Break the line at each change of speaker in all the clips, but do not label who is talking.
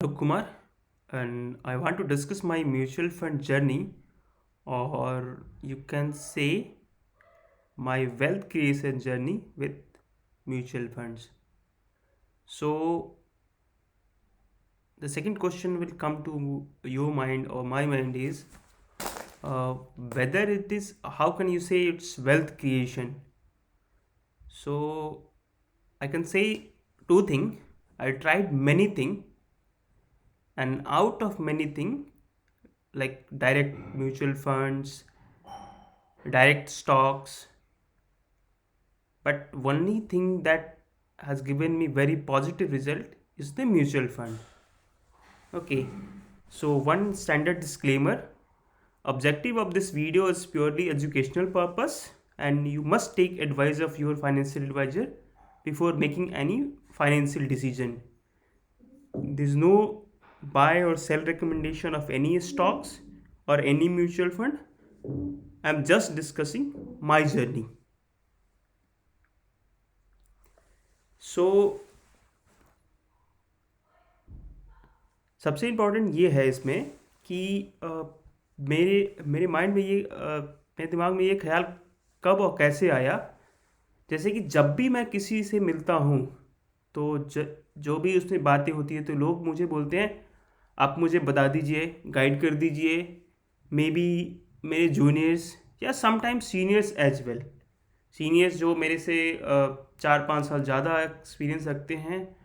Alok Kumar, and I want to discuss my mutual fund journey, or you can say my wealth creation journey with mutual funds. So, the second question will come to your mind or my mind is whether it is how can you say it's wealth creation? So, I can say two things. I tried many things, and out of many things like direct mutual funds, direct stocks, but only thing that has given me very positive result is the mutual fund. Okay, so one standard disclaimer: objective of this video is purely educational purpose, and you must take advice of your financial advisor before making any financial decision. There's no buy or sell recommendation of any stocks or any mutual fund. I'm just discussing my journey. So सबसे important ये है इसमें कि मेरे मेरे mind में मेरे दिमाग में ये ख्याल कब और कैसे आया। जैसे कि जब भी मैं किसी से मिलता हूँ तो जो भी उसमें बातें होती है तो लोग मुझे बोलते हैं आप मुझे बता दीजिए, गाइड कर दीजिए। मे बी मेरे जूनियर्स या sometimes seniors as well, seniors जो मेरे से 4-5 साल ज़्यादा एक्सपीरियंस रखते हैं।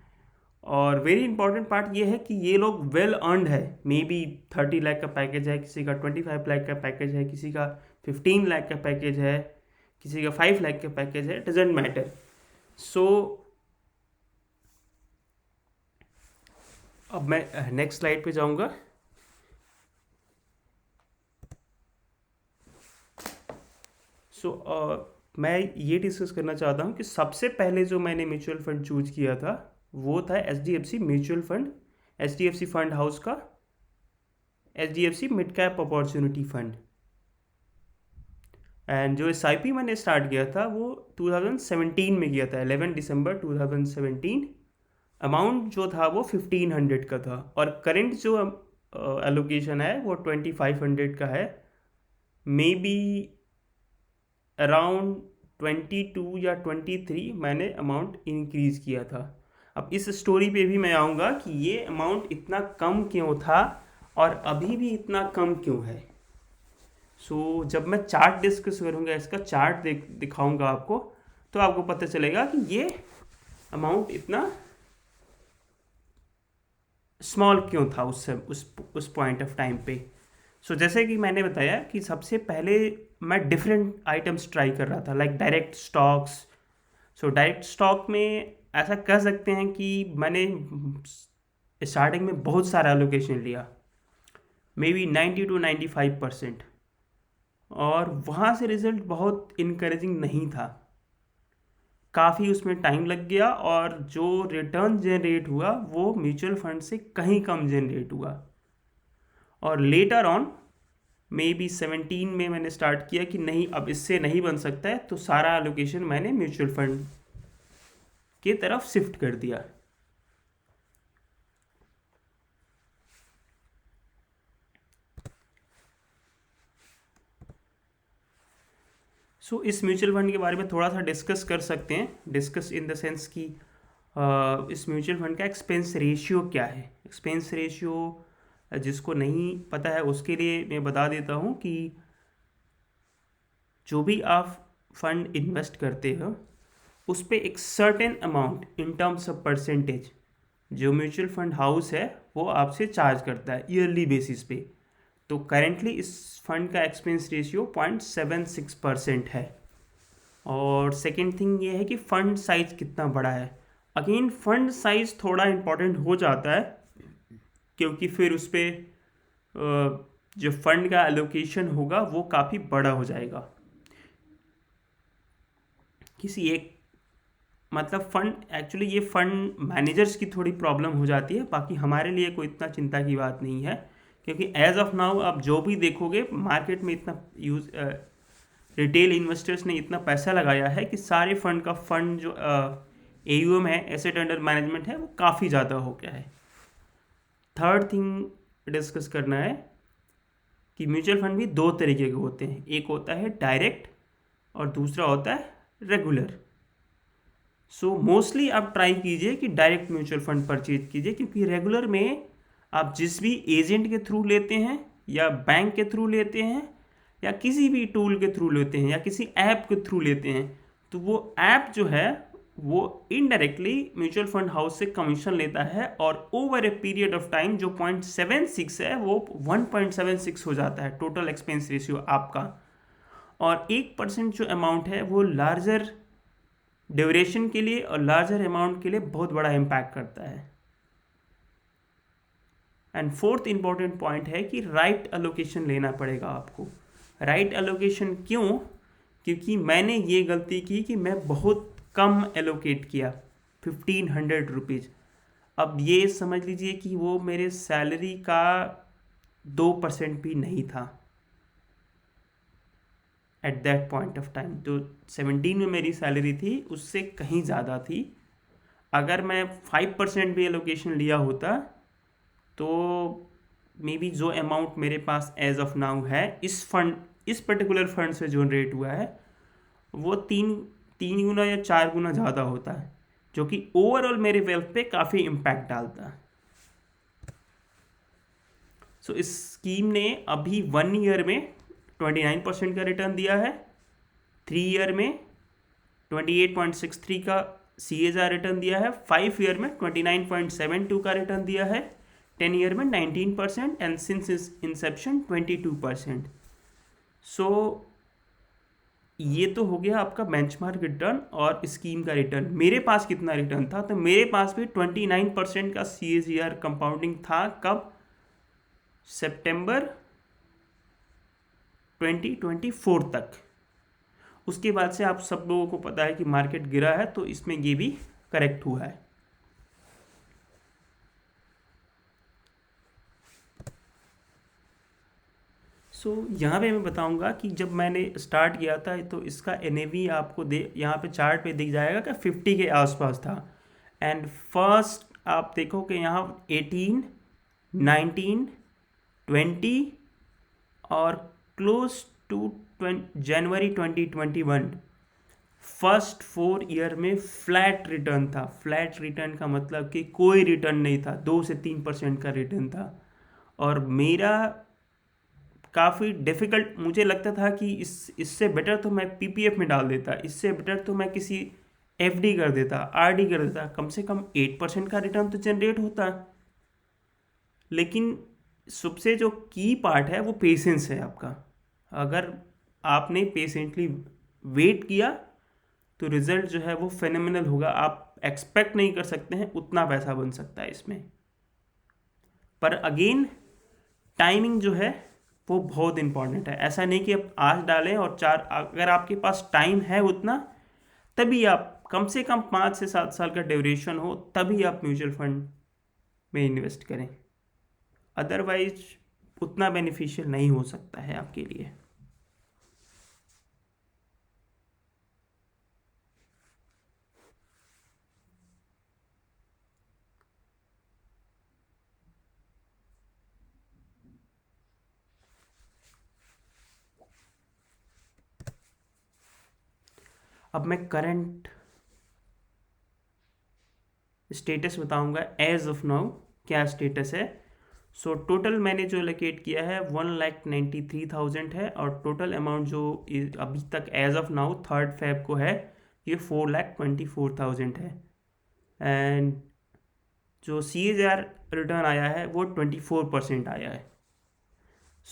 और वेरी इंपॉर्टेंट पार्ट ये है कि ये लोग वेल अर्नड है। मे बी 30 लाख का पैकेज है, किसी का 25 लाख का पैकेज है, किसी का 15 लाख का पैकेज है, किसी का 5 लाख का पैकेज है, डजेंट मैटर। सो अब मैं नेक्स्ट स्लाइड पे जाऊंगा। मैं ये डिस्कस करना चाहता हूँ कि सबसे पहले जो मैंने म्यूचुअल फंड चूज किया था वो था HDFC mutual fund, HDFC fund house का HDFC mid cap opportunity fund. And जो SIP मैंने स्टार्ट किया था वो 2017 में किया था, 11 दिसंबर 2017। अमाउंट जो था वो 1500 का था और करंट जो एलोकेशन है वो 2500 का है। मे बी अराउंड 22 या 23 मैंने अमाउंट इंक्रीज़ किया था। अब इस स्टोरी पे भी मैं आऊँगा कि ये अमाउंट इतना कम क्यों था और अभी भी इतना कम क्यों है। जब मैं चार्ट डिस्कस करूँगा, इसका चार्ट दिखाऊँगा आपको, तो आपको पता चलेगा कि ये अमाउंट इतना स्मॉल क्यों था उस पॉइंट ऑफ टाइम पे। जैसे कि मैंने बताया कि सबसे पहले मैं डिफरेंट आइटम्स ट्राई कर रहा था, like direct stocks. Direct stock में ऐसा कह सकते हैं कि मैंने स्टार्टिंग में बहुत सारा एलोकेशन लिया, मे बी 90 to 95%, और वहाँ से रिज़ल्ट बहुत इनकरेजिंग नहीं था। काफ़ी उसमें टाइम लग गया और जो रिटर्न जनरेट हुआ वो म्यूचुअल फंड से कहीं कम जनरेट हुआ। और लेटर ऑन मे बी 17 में मैंने स्टार्ट किया कि नहीं, अब इससे नहीं बन सकता है, तो सारा एलोकेशन मैंने म्यूचुअल फंड के तरफ शिफ्ट कर दिया। इस म्यूचुअल फंड के बारे में थोड़ा सा डिस्कस कर सकते हैं। डिस्कस इन द सेंस कि इस म्यूचुअल फंड का एक्सपेंस रेशियो क्या है। एक्सपेंस रेशियो जिसको नहीं पता है उसके लिए मैं बता देता हूँ कि जो भी आप फंड इन्वेस्ट करते हो उस पर एक certain amount in terms of percentage जो म्यूचुअल फंड हाउस है वो आपसे चार्ज करता है ईयरली बेसिस पे। तो करेंटली इस फंड का एक्सपेंस रेशियो 0.76% है। और सेकेंड थिंग ये है कि फ़ंड साइज कितना बड़ा है। अगेन फंड साइज थोड़ा इम्पोर्टेंट हो जाता है क्योंकि फिर उस पर जो फंड का एलोकेशन होगा वो काफ़ी बड़ा हो जाएगा। किसी एक मतलब फंड, एक्चुअली ये फंड मैनेजर्स की थोड़ी प्रॉब्लम हो जाती है, बाकी हमारे लिए कोई इतना चिंता की बात नहीं है क्योंकि एज ऑफ नाउ आप जो भी देखोगे मार्केट में इतना रिटेल इन्वेस्टर्स ने इतना पैसा लगाया है कि सारे फंड का फंड जो AUM है, एसेट अंडर मैनेजमेंट है, वो काफ़ी ज़्यादा हो गया है। थर्ड थिंग डिस्कस करना है कि म्यूचुअल फंड भी दो तरीके के होते हैं, एक होता है डायरेक्ट और दूसरा होता है रेगुलर। सो मोस्टली आप ट्राई कीजिए कि डायरेक्ट म्यूचुअल फंड परचेज कीजिए, क्योंकि रेगुलर में आप जिस भी एजेंट के थ्रू लेते हैं या बैंक के थ्रू लेते हैं या किसी भी टूल के थ्रू लेते हैं या किसी ऐप के थ्रू लेते हैं, तो वो ऐप जो है वो इनडायरेक्टली म्यूचुअल फंड हाउस से कमीशन लेता है और over a period of time जो 0.76 है वो 1.76 हो जाता है टोटल एक्सपेंस रेशियो आपका। और 1% जो अमाउंट है वो लार्जर ड्यूरेशन के लिए और लार्जर अमाउंट के लिए बहुत बड़ा इम्पैक्ट करता है। एंड फोर्थ इंपॉर्टेंट पॉइंट है कि राइट एलोकेशन लेना पड़ेगा आपको। राइट एलोकेशन क्यों? क्योंकि मैंने ये गलती की कि मैं बहुत कम एलोकेट किया, 1500 रुपीज़। अब ये समझ लीजिए कि वो मेरे सैलरी का 2% भी नहीं था at that point of time. जो 17 में मेरी सैलरी थी उससे कहीं ज़्यादा थी। अगर मैं 5% भी एलोकेशन लिया होता तो मे बी जो अमाउंट मेरे पास एज ऑफ नाउ है इस पर्टिकुलर फंड से जो जनरेट हुआ है वो तीन गुना या 4 गुना ज़्यादा होता है, जो कि ओवरऑल मेरे वेल्थ पे काफ़ी इम्पैक्ट डालता है। सो इस स्कीम ने अभी 1 ईयर में 29% का रिटर्न दिया है, 3 ईयर में 28.63 का CAGR रिटर्न दिया है, 5 ईयर में 29.72 का रिटर्न दिया है, 10 ईयर में 19% एंड सिंस इस इंसेप्शन 22%। सो ये तो हो गया आपका बेंचमार्क रिटर्न और स्कीम का रिटर्न। मेरे पास कितना रिटर्न था? तो मेरे पास भी 29% का CAGR कंपाउंडिंग था। कब? सितंबर 2024 तक। उसके बाद से आप सब लोगों को पता है कि मार्केट गिरा है, तो इसमें ये भी करेक्ट हुआ है। यहाँ पे मैं बताऊंगा कि जब मैंने स्टार्ट किया था तो इसका NAV आपको यहाँ पे चार्ट पे दिख जाएगा कि 50 के आसपास था। एंड फर्स्ट आप देखो कि यहाँ 18, 19, 20 और क्लोज टू जनवरी 2021 फर्स्ट 4 ईयर में फ्लैट रिटर्न था। फ्लैट रिटर्न का मतलब कि कोई रिटर्न नहीं था, 2 से 3% का रिटर्न था। और मेरा काफ़ी डिफ़िकल्ट मुझे लगता था कि इससे बेटर तो मैं PPF में डाल देता, इससे बेटर तो मैं किसी FD कर देता, RD कर देता, कम से कम 8% का रिटर्न तो जनरेट होता। लेकिन सबसे जो की पार्ट है वो पेशेंस है आपका। अगर आपने पेशेंटली वेट किया तो रिज़ल्ट जो है वो फेनोमिनल होगा। आप एक्सपेक्ट नहीं कर सकते हैं उतना पैसा बन सकता है इसमें। पर अगेन टाइमिंग जो है वो बहुत इंपॉर्टेंट है। ऐसा नहीं कि आप आज डालें और अगर आपके पास टाइम है उतना, तभी आप कम से कम 5 से 7 साल का ड्यूरेशन हो तभी आप म्यूचुअल फंड में इन्वेस्ट करें। अदरवाइज उतना बेनिफिशियल नहीं हो सकता है आपके लिए। अब मैं करंट स्टेटस बताऊंगा एज ऑफ नाउ क्या स्टेटस है। टोटल मैंने जो एलोकेट किया है 1,93,000 है और टोटल अमाउंट जो अभी तक एज ऑफ नाउ 3 Feb को है ये 4,24,000 है। एंड जो CAGR रिटर्न आया है वो 24% आया है।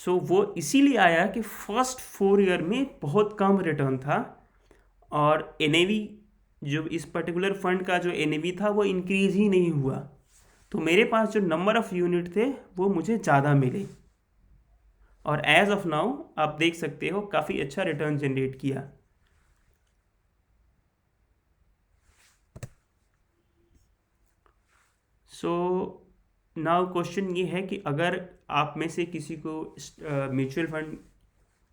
वो इसीलिए आया कि फर्स्ट 4 ईयर में बहुत कम रिटर्न था और NAV जो इस पर्टिकुलर फंड का जो NAV था वो इंक्रीज ही नहीं हुआ। तो मेरे पास जो नंबर ऑफ़ यूनिट थे वो मुझे ज़्यादा मिले और एज ऑफ नाउ आप देख सकते हो काफ़ी अच्छा रिटर्न जनरेट किया। नाउ क्वेश्चन ये है कि अगर आप में से किसी को म्यूचुअल फंड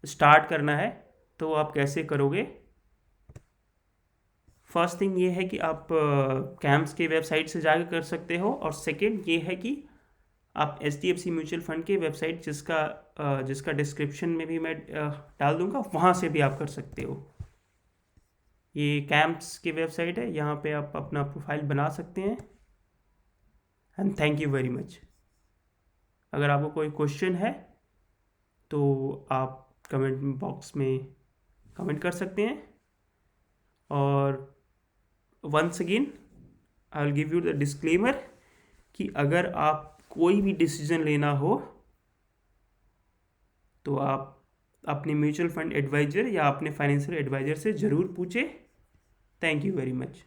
स्टार्ट करना है तो आप कैसे करोगे। फर्स्ट थिंग ये है कि आप कैम्प्स के वेबसाइट से जाकर कर सकते हो और सेकंड ये है कि आप HDFC म्यूचुअल फंड के वेबसाइट जिसका डिस्क्रिप्शन में भी मैं डाल दूंगा, वहाँ से भी आप कर सकते हो। ये कैंप्स की वेबसाइट है, यहाँ पे आप अपना प्रोफाइल बना सकते हैं। And thank you very much. अगर आपको कोई क्वेश्चन है तो आप कमेंट बॉक्स में कमेंट कर सकते हैं। और once again I will give you the disclaimer कि अगर आप कोई भी डिसीजन लेना हो तो आप अपने म्यूचुअल फंड एडवाइज़र या अपने फाइनेंशियल एडवाइज़र से ज़रूर पूछें। Thank you very much.